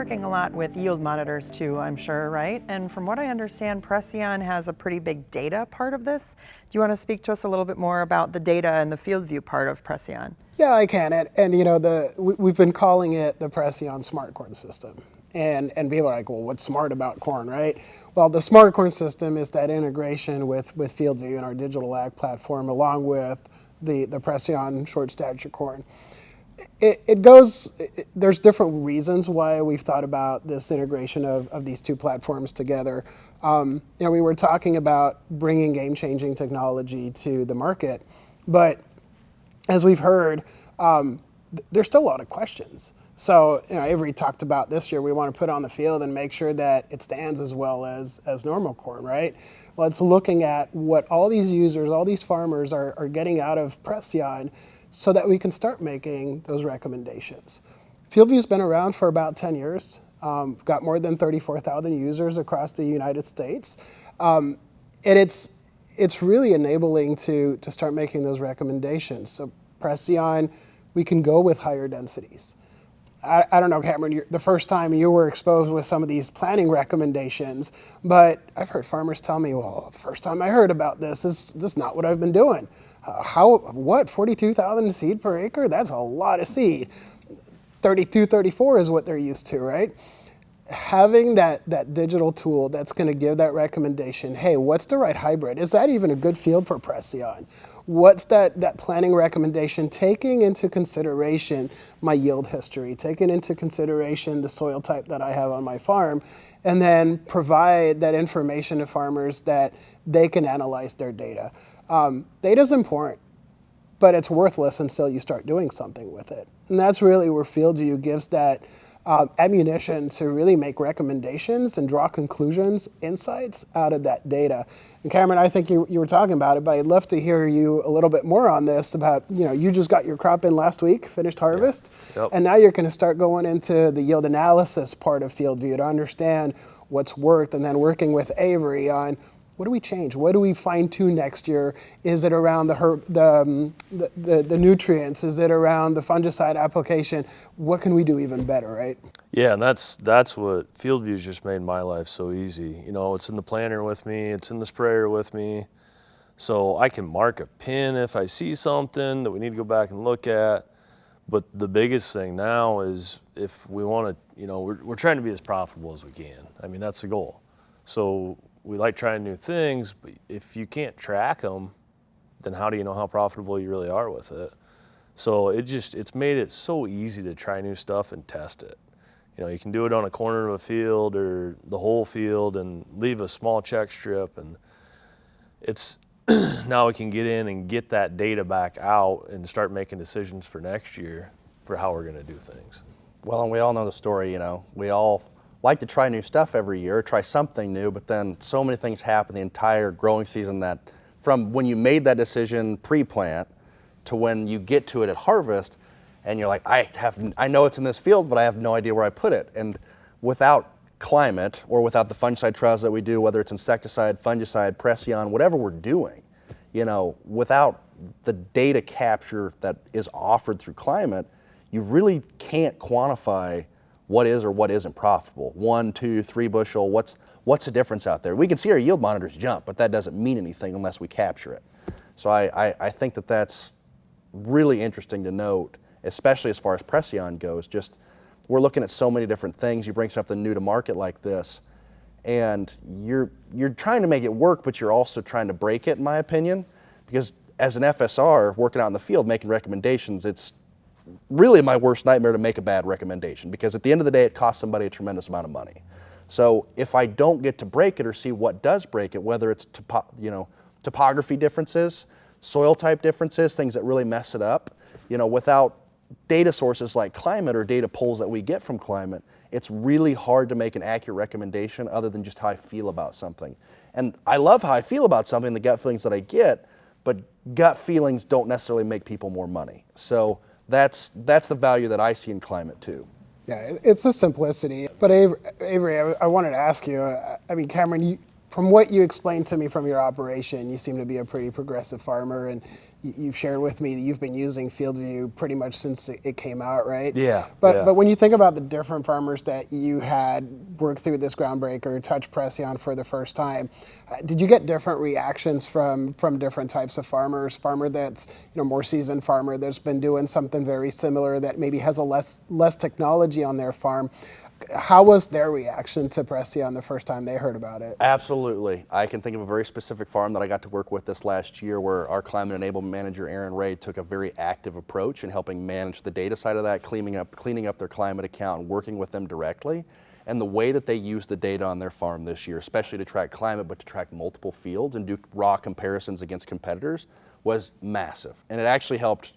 working a lot with yield monitors too, I'm sure, right? And from what I understand, Preceon has a pretty big data part of this. Do you want to speak to us a little bit more about the data and the FieldView part of Preceon? Yeah, I can. And you know, we've been calling it the Preceon Smart Corn System. And people are like, well, what's smart about corn, right? Well, the Smart Corn System is that integration with FieldView and our digital ag platform, along with the Preceon short stature corn. There's different reasons why we've thought about this integration of these two platforms together. You know, we were talking about bringing game-changing technology to the market, but as we've heard, there's still a lot of questions. So, you know, Avery talked about this year, we want to put on the field and make sure that it stands as well as normal corn, right? Well, it's looking at what all these users, all these farmers are getting out of Preceon so that we can start making those recommendations. FieldView's been around for about 10 years, got more than 34,000 users across the United States. And it's really enabling to start making those recommendations. So Preceon, we can go with higher densities. I don't know, Cameron, the first time you were exposed with some of these planting recommendations, but I've heard farmers tell me, well, the first time I heard about this is not what I've been doing. What, 42,000 seed per acre? That's a lot of seed. 32, 34 is what they're used to, right? Having that digital tool that's going to give that recommendation, hey, what's the right hybrid? Is that even a good field for Preceon? What's that planning recommendation, taking into consideration my yield history, taking into consideration the soil type that I have on my farm, and then provide that information to farmers that they can analyze their data. Data is important, but it's worthless until you start doing something with it. And that's really where FieldView gives that ammunition to really make recommendations and draw conclusions, insights out of that data. And Cameron, I think you were talking about it, but I'd love to hear you a little bit more on this about, you know, you just got your crop in last week, finished harvest, Yep. And now you're going to start going into the yield analysis part of FieldView to understand what's worked, and then working with Avery on what do we change? What do we fine tune next year? Is it around the nutrients? Is it around the fungicide application? What can we do even better, right? Yeah, and that's what FieldView's just made my life so easy. You know, it's in the planter with me, it's in the sprayer with me, so I can mark a pin if I see something that we need to go back and look at. But the biggest thing now is if we want to, you know, we're trying to be as profitable as we can. I mean, that's the goal. So we like trying new things, but if you can't track them, then how do you know how profitable you really are with it? So it's made it so easy to try new stuff and test it. You know, you can do it on a corner of a field or the whole field and leave a small check strip, and it's now we can get in and get that data back out and start making decisions for next year for how we're going to do things. Well, and we all know the story, you know, we all like to try new stuff every year, try something new, but then so many things happen the entire growing season that from when you made that decision pre-plant to when you get to it at harvest, and you're like, I know it's in this field, but I have no idea where I put it. And without Climate or without the fungicide trials that we do, whether it's insecticide, fungicide, Preceon, whatever we're doing, you know, without the data capture that is offered through Climate, you really can't quantify what is or what isn't profitable. 1, 2, 3 bushel, what's the difference out there? We can see our yield monitors jump, but that doesn't mean anything unless we capture it. So I think that that's really interesting to note, especially as far as Preceon goes. Just, we're looking at so many different things. You bring something new to market like this, and you're trying to make it work, but you're also trying to break it, in my opinion, because as an FSR working out in the field making recommendations, it's really my worst nightmare to make a bad recommendation, because at the end of the day it costs somebody a tremendous amount of money. So if I don't get to break it or see what does break it, whether it's topography differences, soil type differences, things that really mess it up, you know, without data sources like Climate or data polls that we get from Climate, it's really hard to make an accurate recommendation other than just how I feel about something. And I love how I feel about something, the gut feelings that I get, but gut feelings don't necessarily make people more money. So that's the value that I see in Climate too. Yeah, it's the simplicity. But Avery, I wanted to ask you, I mean, Cameron, from what you explained to me from your operation, you seem to be a pretty progressive farmer, and you've shared with me that you've been using FieldView pretty much since it came out, right? Yeah. But when you think about the different farmers that you had work through this groundbreaker, touch Preceon for the first time, did you get different reactions from different types of farmers? Farmer that's more seasoned farmer that's been doing something very similar that maybe has a less technology on their farm. How was their reaction to Preceon the first time they heard about it? Absolutely. I can think of a very specific farm that I got to work with this last year where our climate enablement manager, Aaron Ray, took a very active approach in helping manage the data side of that, cleaning up their climate account and working with them directly. And the way that they used the data on their farm this year, especially to track climate, but to track multiple fields and do raw comparisons against competitors, was massive. And it actually helped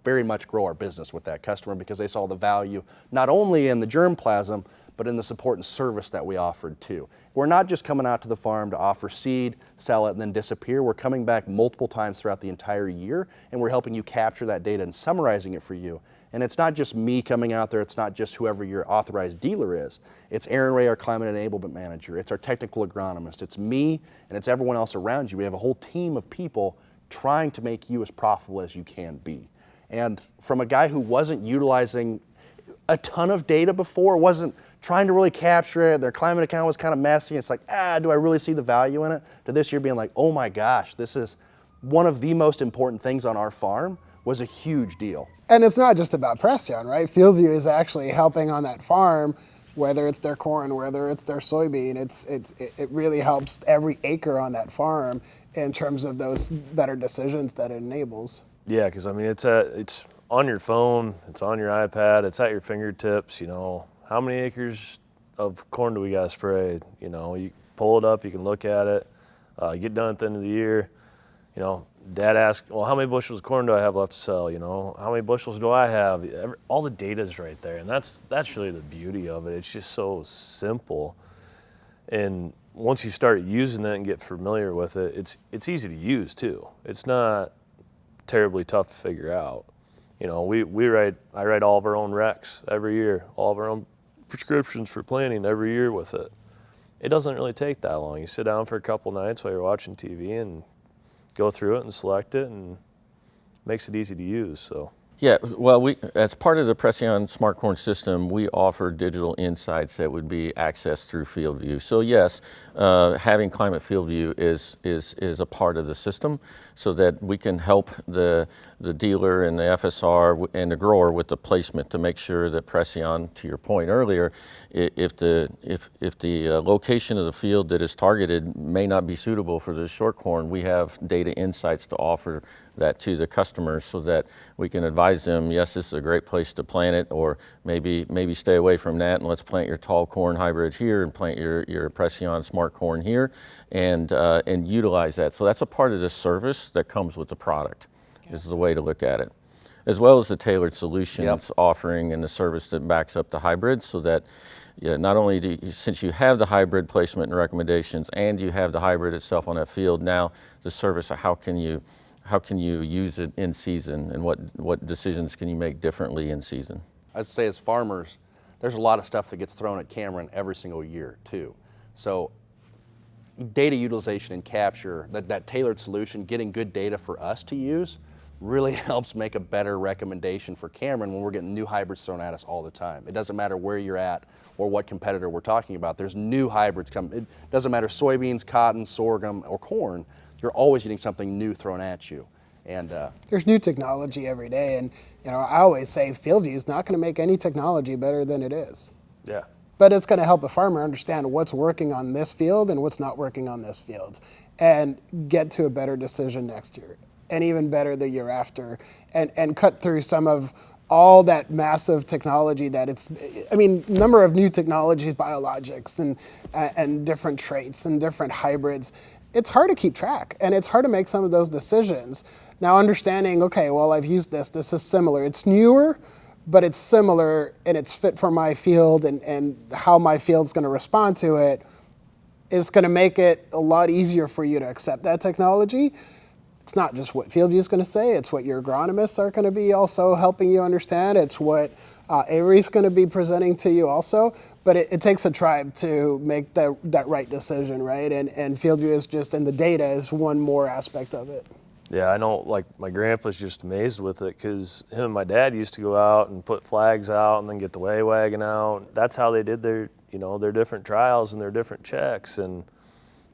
very much grow our business with that customer because they saw the value not only in the germplasm, but in the support and service that we offered too. We're not just coming out to the farm to offer seed, sell it, and then disappear. We're coming back multiple times throughout the entire year, and we're helping you capture that data and summarizing it for you. And it's not just me coming out there, it's not just whoever your authorized dealer is. It's Aaron Ray, our climate enablement manager, it's our technical agronomist, it's me, and it's everyone else around you. We have a whole team of people trying to make you as profitable as you can be. And from a guy who wasn't utilizing a ton of data before, wasn't trying to really capture it, their climate account was kind of messy, it's like, do I really see the value in it? To this year being like, oh my gosh, this is one of the most important things on our farm, was a huge deal. And it's not just about Preceon, right? FieldView is actually helping on that farm, whether it's their corn, whether it's their soybean. It really helps every acre on that farm in terms of those better decisions that it enables. Yeah, because I mean, it's on your phone, it's on your iPad, it's at your fingertips. How many acres of corn do we got sprayed? You pull it up, you can look at it. You get done at the end of the year. Dad asks, well, how many bushels of corn do I have left to sell? How many bushels do I have? All the data is right there, and that's really the beauty of it. It's just so simple, and once you start using it and get familiar with it, it's easy to use too. It's not terribly tough to figure out. I write all of our own recs every year, all of our own prescriptions for planting every year with it. It doesn't really take that long. You sit down for a couple nights while you're watching TV and go through it and select it, and it makes it easy to use. So. Yeah, well, as part of the Preceon Smart Corn System, we offer digital insights that would be accessed through FieldView. So yes, having Climate FieldView is a part of the system, so that we can help the dealer and the FSR and the grower with the placement to make sure that Preceon, to your point earlier, if the location of the field that is targeted may not be suitable for the short corn, we have data insights to offer that to the customers so that we can advise them, yes, this is a great place to plant it, or maybe stay away from that and let's plant your tall corn hybrid here and plant your Preceon Smart Corn here, and utilize that. So that's a part of the service that comes with the product, is the way to look at it, as well as the tailored solution it's offering and the service that backs up the hybrid, so that not only since you have the hybrid placement and recommendations and you have the hybrid itself on that field, now the service of how can you use it in season, and what decisions can you make differently in season? I'd say as farmers, there's a lot of stuff that gets thrown at Cameron every single year too. So data utilization and capture, that tailored solution, getting good data for us to use, really helps make a better recommendation for Cameron when we're getting new hybrids thrown at us all the time. It doesn't matter where you're at or what competitor we're talking about. There's new hybrids coming. It doesn't matter soybeans, cotton, sorghum, or corn. You're always getting something new thrown at you. And there's new technology every day, and I always say FieldView is not going to make any technology better than it is. Yeah. But it's going to help a farmer understand what's working on this field and what's not working on this field, and get to a better decision next year, and even better the year after, and cut through some of all that massive technology number of new technologies, biologics, and different traits and different hybrids. It's hard to keep track, and it's hard to make some of those decisions. Now, understanding, okay, well, I've used this is similar. It's newer, but it's similar, and it's fit for my field, and how my field's going to respond to it is going to make it a lot easier for you to accept that technology. It's not just what FieldView is going to say, it's what your agronomists are going to be also helping you understand. It's what Avery's going to be presenting to you also, but it takes a tribe to make that right decision, right? And FieldView is just, and the data is one more aspect of it. Yeah, I know, like, my grandpa's just amazed with it because him and my dad used to go out and put flags out and then get the way wagon out. That's how they did their, their different trials and their different checks. And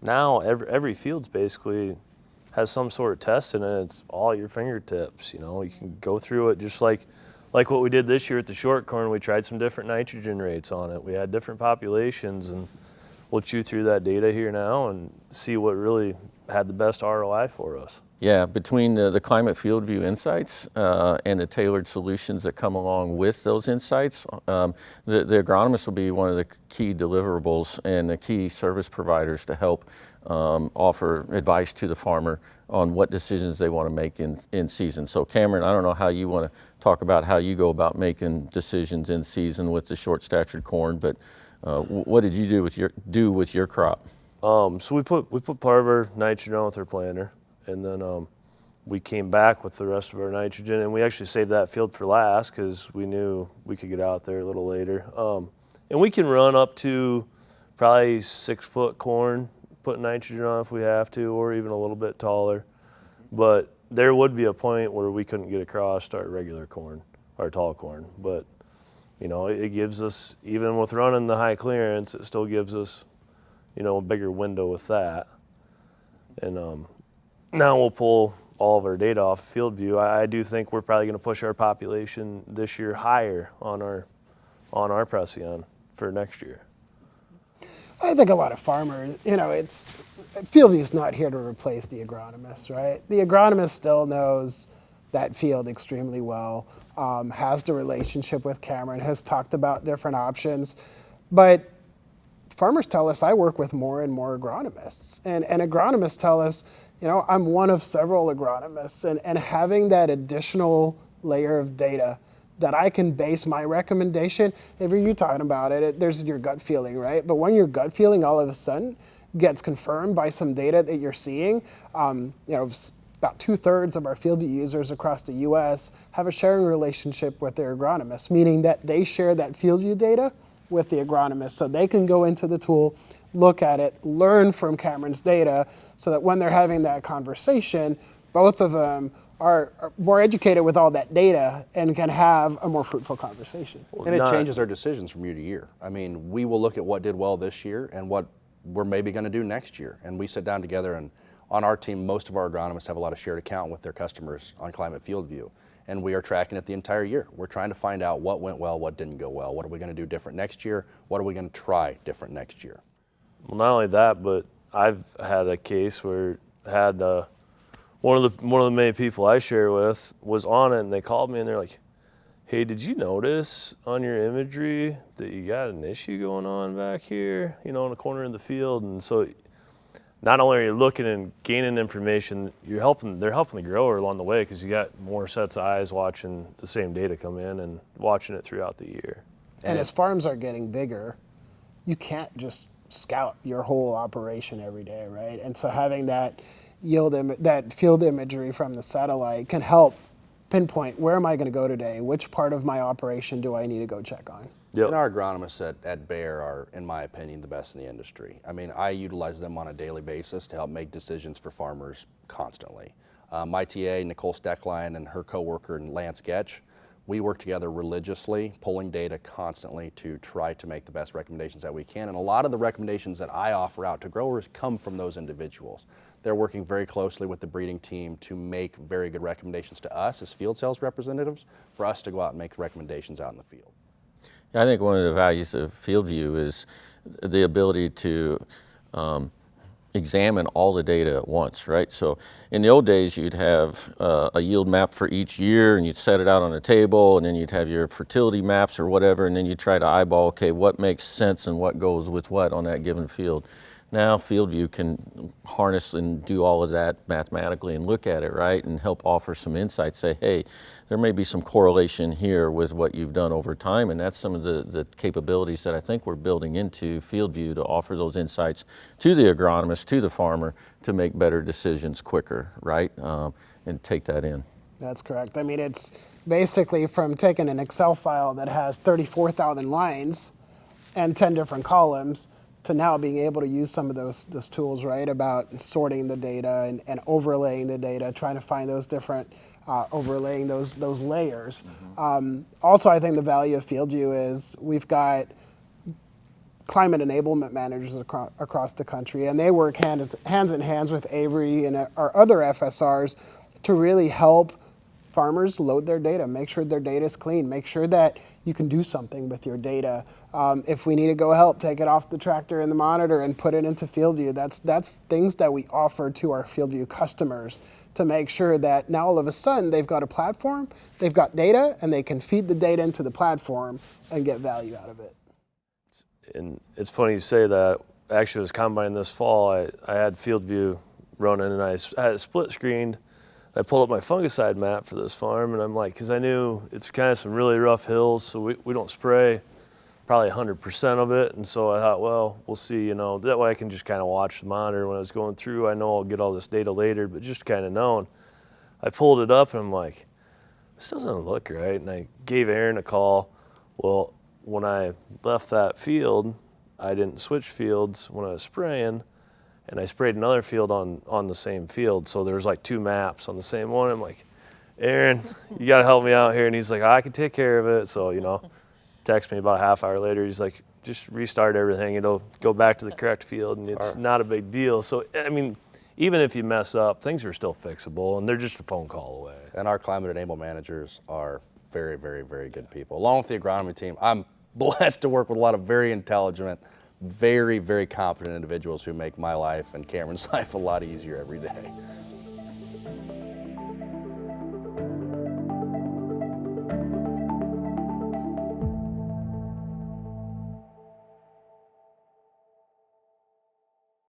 now every field's basically has some sort of test in it. It's all at your fingertips. You can go through it just like what we did this year at the short corn. We tried some different nitrogen rates on it. We had different populations, and we'll chew through that data here now and see what really had the best ROI for us. Yeah, between the Climate FieldView insights and the tailored solutions that come along with those insights, the agronomists will be one of the key deliverables and the key service providers to help offer advice to the farmer on what decisions they want to make in season. So Cameron, I don't know how you want to talk about how you go about making decisions in season with the short statured corn, but what did you do with your crop? So we put part of our nitrogen on with our planter, and then we came back with the rest of our nitrogen, and we actually saved that field for last because we knew we could get out there a little later. And we can run up to probably 6-foot corn, put nitrogen on if we have to, or even a little bit taller. But there would be a point where we couldn't get across our regular corn, our tall corn. But it gives us, even with running the high clearance, it still gives us a bigger window with that. And now we'll pull all of our data off FieldView. I do think we're probably going to push our population this year higher on our Preceon for next year. I think a lot of farmers, FieldView is not here to replace the agronomist, right? The agronomist still knows that field extremely well, has the relationship with Cameron, has talked about different options, but farmers tell us, I work with more and more agronomists, and agronomists tell us, I'm one of several agronomists, and having that additional layer of data that I can base my recommendation, if you're talking about it, there's your gut feeling, right? But when your gut feeling all of a sudden gets confirmed by some data that you're seeing, about 2/3 of our FieldView users across the US have a sharing relationship with their agronomist, meaning that they share that FieldView data with the agronomist, so they can go into the tool, look at it, learn from Cameron's data, so that when they're having that conversation, both of them are more educated with all that data and can have a more fruitful conversation. And it changes their decisions from year to year. I mean, we will look at what did well this year and what we're maybe going to do next year. And we sit down together, and on our team, most of our agronomists have a lot of shared account with their customers on Climate FieldView. And we are tracking it the entire year. We're trying to find out what went well, what didn't go well. What are we going to do different next year? What are we going to try different next year? Well, not only that, but I've had a case where had one of the main people I share with was on it, and they called me and they're like, "Hey, did you notice on your imagery that you got an issue going on back here, in the corner of the field?" And so not only are you looking and gaining information, they're helping the grower along the way, because you got more sets of eyes watching the same data come in and watching it throughout the year. And as farms are getting bigger, you can't just scout your whole operation every day, right? And so having that that field imagery from the satellite can help pinpoint, where am I going to go today? Which part of my operation do I need to go check on? Yep. And our agronomists at Bayer are, in my opinion, the best in the industry. I mean, I utilize them on a daily basis to help make decisions for farmers constantly. My TA, Nicole Steckline, and her coworker, Lance Getch, we work together religiously, pulling data constantly to try to make the best recommendations that we can. And a lot of the recommendations that I offer out to growers come from those individuals. They're working very closely with the breeding team to make very good recommendations to us as field sales representatives, for us to go out and make recommendations out in the field. I think one of the values of FieldView is the ability to examine all the data at once, right? So in the old days, you'd have a yield map for each year, and you'd set it out on a table, and then you'd have your fertility maps or whatever, and then you try to eyeball, okay, what makes sense and what goes with what on that given field. Now FieldView can harness and do all of that mathematically and look at it, right, and help offer some insights, say, hey, there may be some correlation here with what you've done over time, and that's some of the capabilities that I think we're building into FieldView to offer those insights to the agronomist, to the farmer, to make better decisions quicker, right, and take that in. That's correct. I mean, it's basically from taking an Excel file that has 34,000 lines and 10 different columns to now being able to use some of those tools, right, about sorting the data and overlaying the data, trying to find those different, overlaying those layers. Also, I think the value of FieldView is we've got climate enablement managers across the country, and they work hands in hands with Avery and our other FSRs to really help farmers load their data, make sure their data is clean, make sure that you can do something with your data. If we need to go help, take it off the tractor and the monitor and put it into FieldView. That's things that we offer to our FieldView customers to make sure that now all of a sudden they've got a platform, they've got data, and they can feed the data into the platform and get value out of it. And it's funny you say that. Actually, I was combining this fall. I had FieldView running, and I had it split screened. I pulled up my fungicide map for this farm, and I'm like, because I knew it's kind of some really rough hills, so we don't spray probably 100% of it. And so I thought, well, we'll see, that way I can just kind of watch the monitor when I was going through. I know I'll get all this data later, but just kind of knowing. I pulled it up, and I'm like, this doesn't look right. And I gave Aaron a call. Well, when I left that field, I didn't switch fields when I was spraying. And I sprayed another field on the same field. So there was like 2 maps on the same one. I'm like, Aaron, you got to help me out here. And he's like, I can take care of it. So, text me about a half hour later. He's like, just restart everything. It'll go back to the correct field, and it's not a big deal. So, I mean, even if you mess up, things are still fixable, and they're just a phone call away. And our climate enable managers are very, very, very good people. Along with the agronomy team, I'm blessed to work with a lot of very intelligent, very, very competent individuals who make my life and Cameron's life a lot easier every day.